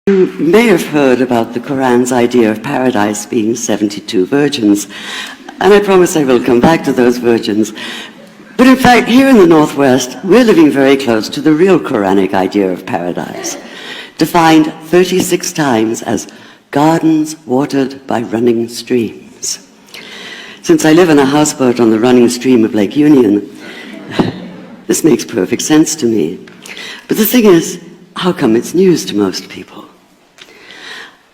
You may have heard about the Quran's idea of paradise being 72 virgins, and I promise I will come back to those virgins. But in fact, here in the Northwest, we're living very close to the real Quranic idea of paradise, defined 36 times as gardens watered by running streams. Since I live in a houseboat on the running stream of Lake Union, this makes perfect sense to me. But the thing is, how come it's news to most people?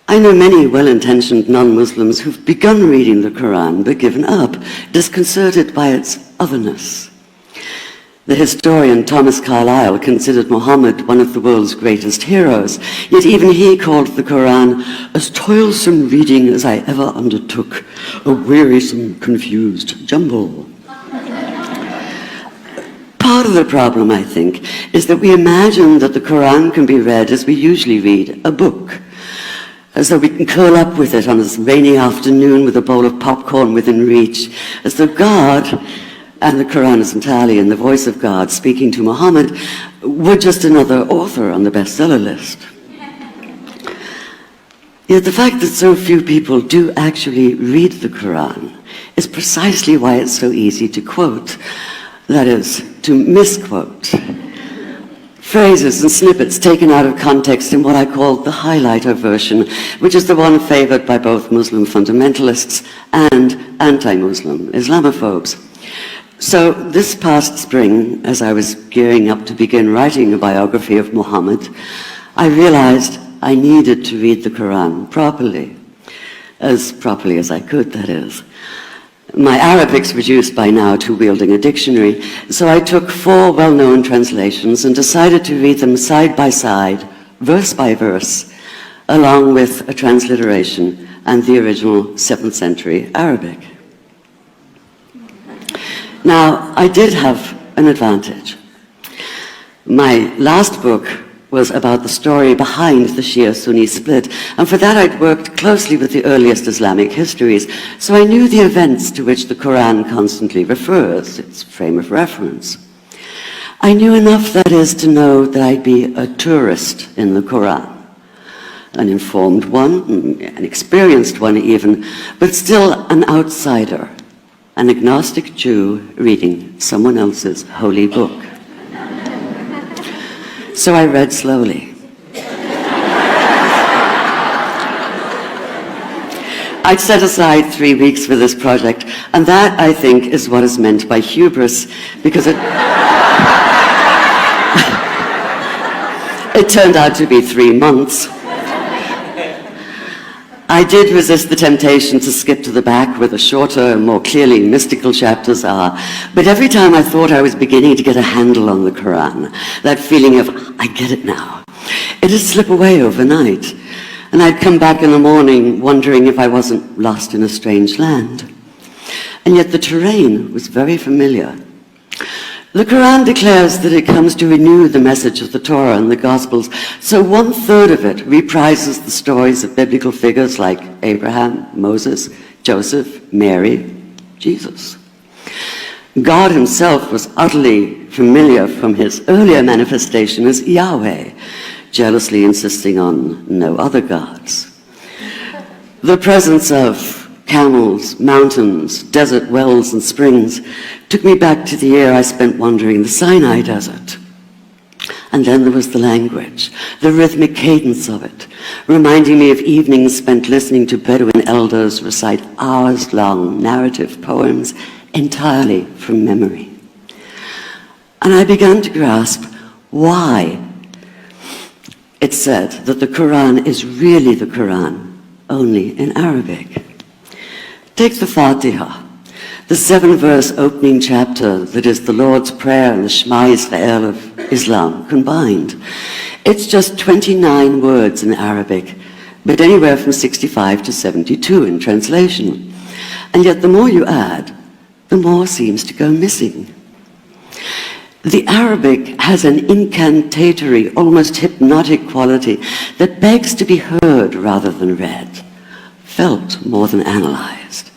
I know many well-intentioned non-Muslims who've begun reading the Quran but given up, disconcerted by its otherness. The historian Thomas Carlyle considered Muhammad one of the world's greatest heroes, yet even he called the Quran as toilsome reading as I ever undertook, a wearisome, confused jumble. Part of the problem, I think, is that we imagine that the Quran can be read as we usually read a book, as though we can curl up with it on a rainy afternoon with a bowl of popcorn within reach, as though God, and the Quran is entirely in the voice of God speaking to Muhammad, were just another author on the bestseller list. Yet the fact that so few people do actually read the Quran is precisely why it's so easy to quote, that is, to misquote. Phrases and snippets taken out of context in what I call the highlighter version, which is the one favored by both Muslim fundamentalists and anti-Muslim Islamophobes. So this past spring, as I was gearing up to begin writing a biography of Muhammad, I realized I needed to read the Quran properly as I could, that is. My Arabic's reduced by now to wielding a dictionary, so I took 4 well-known translations and decided to read them side by side, verse by verse, along with a transliteration and the original 7th century Arabic. Now, I did have an advantage. My last book was about the story behind the Shia-Sunni split, and for that I'd worked closely with the earliest Islamic histories, so I knew the events to which the Quran constantly refers, its frame of reference. I knew enough, that is, to know that I'd be a tourist in the Quran, an informed one, an experienced one even, but still an outsider, an agnostic Jew reading someone else's holy book. So I read slowly. I'd set aside 3 weeks for this project, and that, I think, is what is meant by hubris, because it turned out to be 3 months. I did resist the temptation to skip to the back where the shorter, more clearly mystical chapters are, but every time I thought I was beginning to get a handle on the Quran, that feeling of, I get it now, it'd slip away overnight, and I'd come back in the morning wondering if I wasn't lost in a strange land. And yet the terrain was very familiar. The Quran declares that it comes to renew the message of the Torah and the Gospels, so 1/3 of it reprises the stories of biblical figures like Abraham, Moses, Joseph, Mary, Jesus. God himself was utterly familiar from his earlier manifestation as Yahweh, jealously insisting on no other gods. The presence of camels, mountains, desert wells and springs took me back to the year I spent wandering the Sinai desert. And then there was the language, the rhythmic cadence of it, reminding me of evenings spent listening to Bedouin elders recite hours-long narrative poems entirely from memory. And I began to grasp why it's said that the Quran is really the Quran, only in Arabic. Take the Fatiha, the 7-verse opening chapter that is the Lord's Prayer and the Shema Israel of Islam combined. It's just 29 words in Arabic, but anywhere from 65 to 72 in translation. And yet the more you add, the more seems to go missing. The Arabic has an incantatory, almost hypnotic quality that begs to be heard rather than read, felt more than analyzed.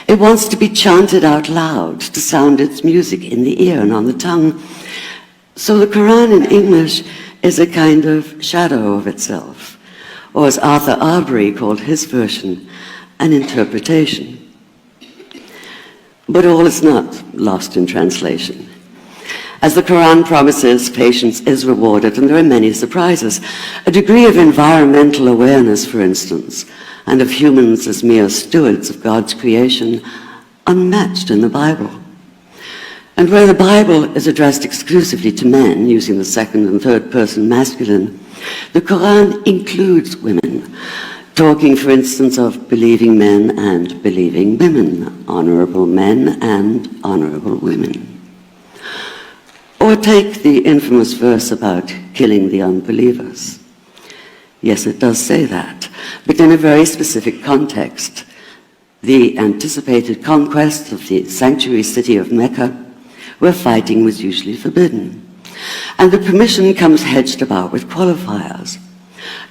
It wants to be chanted out loud, to sound its music in the ear and on the tongue. So the Quran in English is a kind of shadow of itself, or as Arthur Arbery called his version, an interpretation. But all is not lost in translation. As the Quran promises, patience is rewarded, and there are many surprises. A degree of environmental awareness, for instance, and of humans as mere stewards of God's creation, unmatched in the Bible. And where the Bible is addressed exclusively to men, using the second and third person masculine, the Quran includes women, talking, for instance, of believing men and believing women, honorable men and honorable women. Or take the infamous verse about killing the unbelievers. Yes, it does say that, but in a very specific context. The anticipated conquest of the sanctuary city of Mecca, where fighting was usually forbidden. And the permission comes hedged about with qualifiers.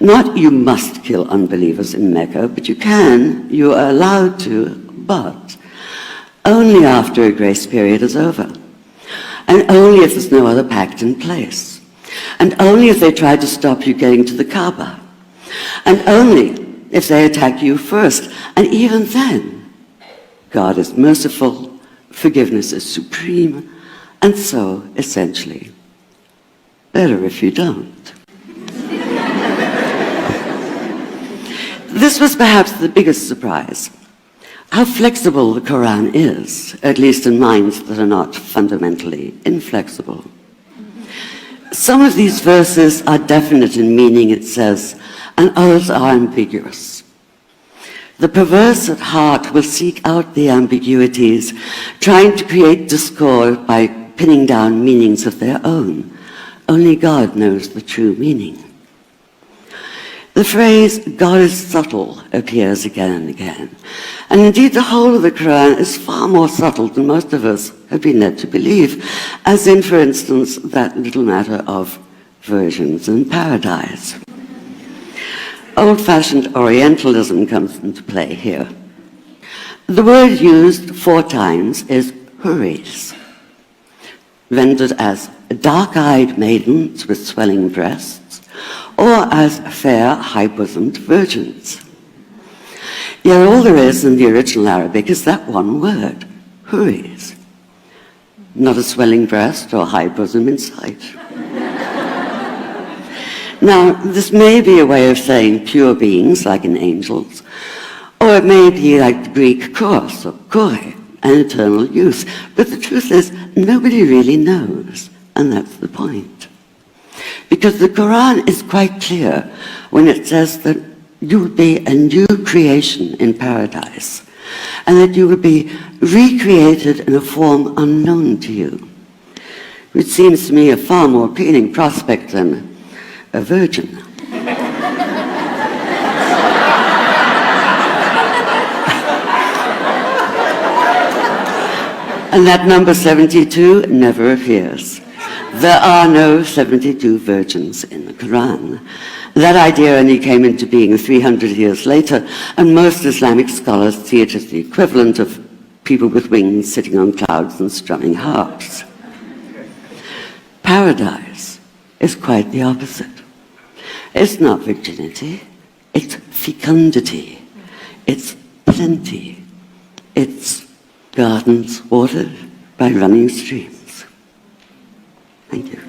Not you must kill unbelievers in Mecca, but you are allowed to, but only after a grace period is over. And only if there's no other pact in place. And only if they try to stop you getting to the Kaaba. And only if they attack you first. And even then, God is merciful, forgiveness is supreme, and so, essentially, better if you don't. This was perhaps the biggest surprise. How flexible the Quran is, at least in minds that are not fundamentally inflexible. Some of these verses are definite in meaning, it says, and others are ambiguous. The perverse at heart will seek out the ambiguities, trying to create discord by pinning down meanings of their own. Only God knows the true meaning. The phrase, God is subtle, appears again and again. And indeed, the whole of the Quran is far more subtle than most of us have been led to believe, as in, for instance, that little matter of virgins in paradise. Old-fashioned Orientalism comes into play here. The word used 4 times is huris, rendered as dark-eyed maidens with swelling breasts, or as fair, high-bosomed virgins. Yet all there is in the original Arabic is that one word, huris. Not a swelling breast or high bosom in sight. Now, this may be a way of saying pure beings, like in angels, or it may be like the Greek kos, or kore, an eternal youth. But the truth is, nobody really knows, and that's the point. Because the Quran is quite clear when it says that you will be a new creation in paradise, and that you will be recreated in a form unknown to you, which seems to me a far more appealing prospect than a virgin. And that number 72 never appears. There are no 72 virgins in the Quran. That idea only came into being 300 years later, and most Islamic scholars see it as the equivalent of people with wings sitting on clouds and strumming harps. Paradise is quite the opposite. It's not virginity, it's fecundity, it's plenty, it's gardens watered by running streams. Thank you.